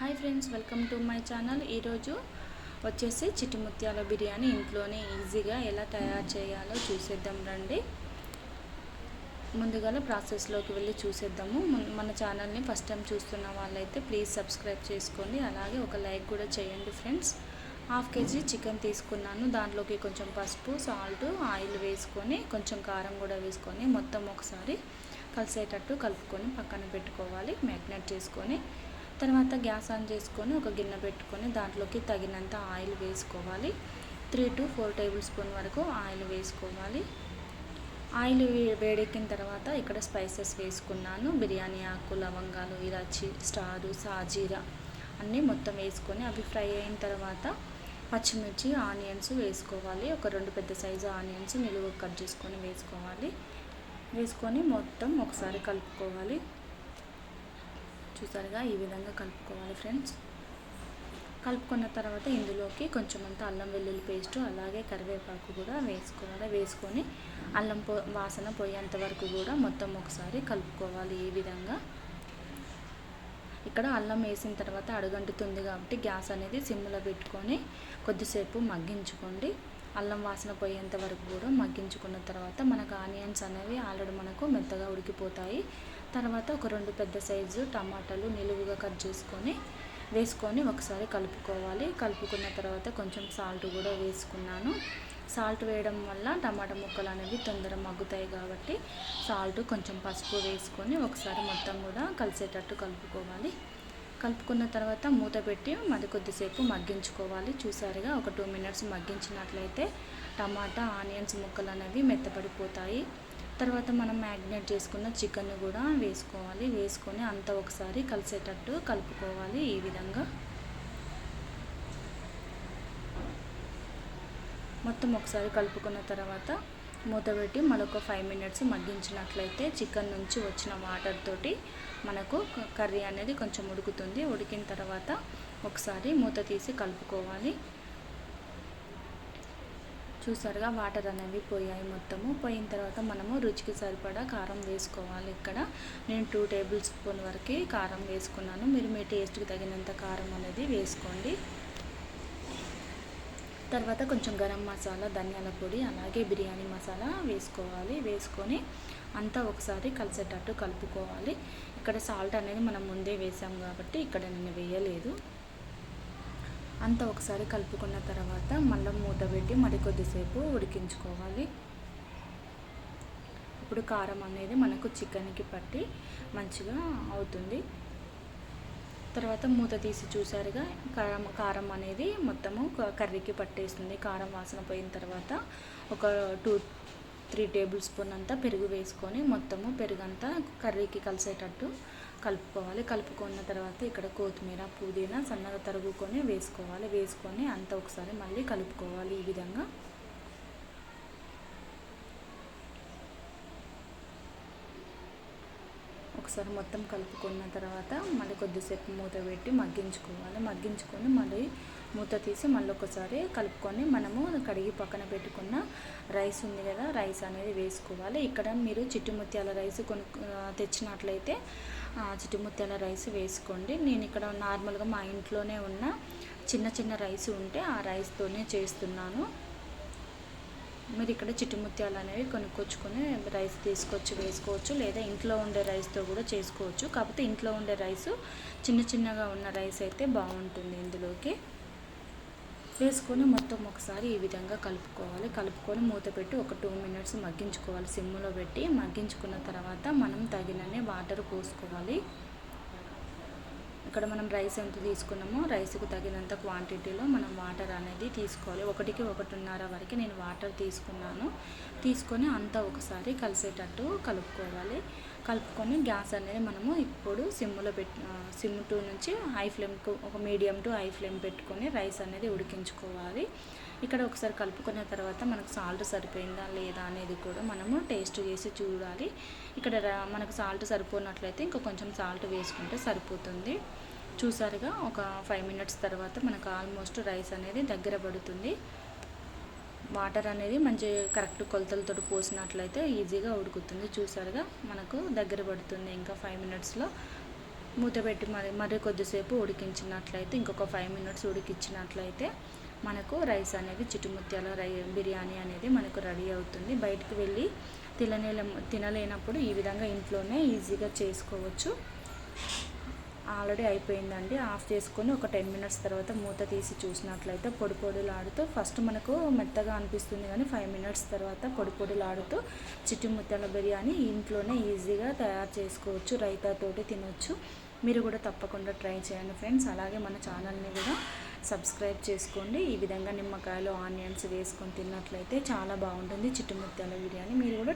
Hi friends, welcome to my channel. ఈరోజు వచ్చేసి చిట్టి ముత్యాల బిర్యానీ ఇంట్లోనే ఈజీగా ఎలా తయారు చేయాలో చూసేద్దాం రండి. ముందుగా ప్రాసెస్లోకి వెళ్ళి చూసేద్దాము. మన ఛానల్ని ఫస్ట్ టైం చూస్తున్న వాళ్ళైతే ప్లీజ్ సబ్స్క్రైబ్ చేసుకోండి, అలాగే ఒక లైక్ కూడా చేయండి ఫ్రెండ్స్. హాఫ్ కేజీ చికెన్ తీసుకున్నాను. దాంట్లోకి కొంచెం పసుపు, సాల్ట్, ఆయిల్ వేసుకొని కొంచెం కారం కూడా వేసుకొని మొత్తం ఒకసారి కలిసేటట్టు కలుపుకొని పక్కన పెట్టుకోవాలి. మ్యాగ్నేట్ చేసుకొని తర్వాత గ్యాస్ ఆన్ చేసుకొని ఒక గిన్నె పెట్టుకొని దాంట్లోకి తగినంత ఆయిల్ వేసుకోవాలి. 3 to 4 టేబుల్ స్పూన్ వరకు ఆయిల్ వేసుకోవాలి. ఆయిల్ వేడెక్కిన తర్వాత ఇక్కడ స్పైసెస్ వేసుకున్నాను. బిర్యానీ ఆకు, లవంగాలు, ఇలాచి, స్టారు, సాజీరా అన్నీ మొత్తం వేసుకొని అవి ఫ్రై అయిన తర్వాత పచ్చిమిర్చి, ఆనియన్స్ వేసుకోవాలి. ఒక 2 పెద్ద సైజు ఆనియన్స్ నిలువు కట్ చేసుకొని వేసుకోవాలి. వేసుకొని మొత్తం ఒకసారి కలుపుకోవాలి. చూసారుగా ఈ విధంగా కలుపుకోవాలి ఫ్రెండ్స్. కలుపుకున్న తర్వాత ఇందులోకి కొంచెం అంత అల్లం వెల్లుల్లి పేస్ట్, అలాగే కరివేపాకు కూడా వేసుకోవాలి. వేసుకొని అల్లం వాసన పోయేంత వరకు కూడా మొత్తం ఒకసారి కలుపుకోవాలి. ఈ విధంగా ఇక్కడ అల్లం వేసిన తర్వాత అడుగంటుతుంది కాబట్టి గ్యాస్ అనేది సిమ్లో పెట్టుకొని కొద్దిసేపు మగ్గించుకోండి. అల్లం వాసన పోయేంత వరకు కూడా మగ్గించుకున్న తర్వాత మనకు ఆనియన్స్ అనేవి ఆల్రెడీ మనకు మెత్తగా ఉడికిపోతాయి. తర్వాత ఒక 2 పెద్ద సైజు టమాటాలు నిలువుగా కట్ చేసుకొని వేసుకొని ఒకసారి కలుపుకోవాలి. కలుపుకున్న తర్వాత కొంచెం సాల్ట్ కూడా వేసుకున్నాను. సాల్ట్ వేయడం వల్ల టమాటా ముక్కలు అనేవి తొందర మగ్గుతాయి కాబట్టి సాల్ట్, కొంచెం పసుపు వేసుకొని ఒకసారి మొత్తం కూడా కలిసేటట్టు కలుపుకోవాలి. కలుపుకున్న తర్వాత మూత పెట్టి మరి కొద్దిసేపు మగ్గించుకోవాలి. చూసారుగా ఒక 2 మినిట్స్ మగ్గించినట్లయితే టమాటా, ఆనియన్స్ ముక్కలు అనేవి మెత్తపడిపోతాయి. తర్వాత మనం మ్యాగ్నేట్ చేసుకున్న చికెన్ కూడా వేసుకోవాలి. వేసుకొని అంతా ఒకసారి కలిసేటట్టు కలుపుకోవాలి. ఈ విధంగా మొత్తం ఒకసారి కలుపుకున్న తర్వాత మూత పెట్టి మరొక 5 మినిట్స్ మగ్గించినట్లయితే చికెన్ నుంచి వచ్చిన వాటర్ తోటి మనకు కర్రీ అనేది కొంచెం ఉడుకుతుంది. ఉడికిన తర్వాత ఒకసారి మూత తీసి కలుపుకోవాలి. చూసారుగా వాటర్ అనేవి పోయాయి. మొత్తము పోయిన తర్వాత మనము రుచికి సరిపడా కారం వేసుకోవాలి. ఇక్కడ నేను 2 టేబుల్ స్పూన్ వరకు కారం వేసుకున్నాను. మీరు మీ టేస్ట్కి తగినంత కారం అనేది వేసుకోండి. తర్వాత కొంచెం గరం మసాలా, ధనియాల పొడి, అలాగే బిర్యానీ మసాలా వేసుకోవాలి. వేసుకొని అంతా ఒకసారి కలిసేటట్టు కలుపుకోవాలి. ఇక్కడ సాల్ట్ అనేది మనం ముందే వేసాం కాబట్టి ఇక్కడ నేను వేయలేదు. అంతా ఒకసారి కలుపుకున్న తర్వాత మళ్ళీ మూత పెట్టి మరికొద్దిసేపు ఉడికించుకోవాలి. ఇప్పుడు కారం అనేది మనకు చికెన్కి పట్టి మంచిగా అవుతుంది. తర్వాత మూత తీసి చూసారుగా కారం అనేది మొత్తము కర్రీకి పట్టేస్తుంది. కారం వాసన పోయిన తర్వాత ఒక 2-3 టేబుల్ స్పూన్ అంతా పెరుగు వేసుకొని మొత్తము పెరుగంతా కర్రీకి కలిసేటట్టు కలుపుకోవాలి. కలుపుకున్న తర్వాత ఇక్కడ కొత్తిమీర, పుదీనా సన్నగా తరుగుకొని వేసుకోవాలి. వేసుకొని అంతా ఒకసారి మళ్ళీ కలుపుకోవాలి. ఈ విధంగా ఒకసారి మొత్తం కలుపుకున్న తర్వాత మళ్ళీ కొద్దిసేపు మూత పెట్టి మగ్గించుకొని మళ్ళీ మూత తీసి మళ్ళీ ఒకసారి కలుపుకొని మనము కడిగి పక్కన పెట్టుకున్న రైస్ ఉంది కదా, రైస్ అనేది వేసుకోవాలి. ఇక్కడ మీరు చిట్టి ముత్యాల రైస్ తెచ్చినట్లయితే చిట్టి ముత్యాల రైస్ వేసుకోండి. నేను ఇక్కడ నార్మల్గా మా ఇంట్లోనే ఉన్న చిన్న రైస్ ఉంటే ఆ రైస్తోనే చేస్తున్నాను. మీరు ఇక్కడ చిట్టి ముత్యాలు అనేవి కొనుక్కొచ్చుకొని రైస్ తీసుకొచ్చి వేసుకోవచ్చు, లేదా ఇంట్లో ఉండే రైస్తో కూడా చేసుకోవచ్చు. కాకపోతే ఇంట్లో ఉండే రైస్ చిన్నగా ఉన్న రైస్ అయితే బాగుంటుంది. ఇందులోకి వేసుకొని మొత్తం ఒకసారి ఈ విధంగా కలుపుకోవాలి. కలుపుకొని మూత పెట్టి ఒక 2 మినిట్స్ మగ్గించుకోవాలి. సిమ్లో పెట్టి మగ్గించుకున్న తర్వాత మనం తగినన్ని వాటర్ పోసుకోవాలి. ఇక్కడ మనం రైస్ ఎంత తీసుకున్నామో రైస్కు తగినంత క్వాంటిటీలో మనం వాటర్ అనేది తీసుకోవాలి. 1కి 1.5 వరకు నేను వాటర్ తీసుకున్నాను. తీసుకొని అంతా ఒకసారి కలిసేటట్టు కలుపుకోవాలి. కలుపుకొని గ్యాస్ అనేది మనము ఇప్పుడు సిమ్ టు నుంచి హై ఫ్లేమ్కు ఒక మీడియం టు హై ఫ్లేమ్ పెట్టుకొని రైస్ అనేది ఉడికించుకోవాలి. ఇక్కడ ఒకసారి కలుపుకున్న తర్వాత మనకు సాల్ట్ సరిపోయిందా లేదా అనేది కూడా మనము టేస్ట్ చేసి చూడాలి. ఇక్కడ మనకు సాల్ట్ సరిపోనట్లయితే ఇంకా కొంచెం సాల్ట్ వేసుకుంటే సరిపోతుంది. చూసారుగా ఒక 5 మినిట్స్ తర్వాత మనకు ఆల్మోస్ట్ రైస్ అనేది దగ్గర పడుతుంది. వాటర్ అనేది మంచి కరెక్ట్ కొలతలతో పోసినట్లయితే ఈజీగా ఉడుకుతుంది. చూసారుగా మనకు దగ్గర పడుతుంది. ఇంకా 5 మినిట్స్లో మూత పెట్టి మరి కొద్దిసేపు ఉడికించినట్లయితే, ఇంకొక 5 మినిట్స్ ఉడికించినట్లయితే మనకు రైస్ అనేది చిట్టుముత్యాల బిర్యానీ అనేది మనకు రెడీ అవుతుంది. బయటకు వెళ్ళి తినలేనప్పుడు ఈ విధంగా ఇంట్లోనే ఈజీగా చేసుకోవచ్చు. ఆల్రెడీ అయిపోయిందండి. ఆఫ్ చేసుకొని ఒక 10 మినిట్స్ తర్వాత మూత తీసి చూసినట్లయితే పొడి పొడిలాడుతూ, ఫస్ట్ మనకు మెత్తగా అనిపిస్తుంది కానీ 5 మినిట్స్ తర్వాత పొడి పొడిలాడుతూ చిట్టుముత్యాల బిర్యానీ ఇంట్లోనే ఈజీగా తయారు చేసుకోవచ్చు. రైతాతోటి తినొచ్చు. మీరు కూడా తప్పకుండా ట్రై చేయండి ఫ్రెండ్స్. అలాగే మన ఛానల్ని కూడా సబ్స్క్రైబ్ చేసుకోండి. ఈ విధంగా నిమ్మకాయలు, ఆనియన్స్ వేసుకొని తిన్నట్లయితే చాలా బాగుంటుంది చిట్టుముత్యాల బిర్యానీ. మీరు కూడా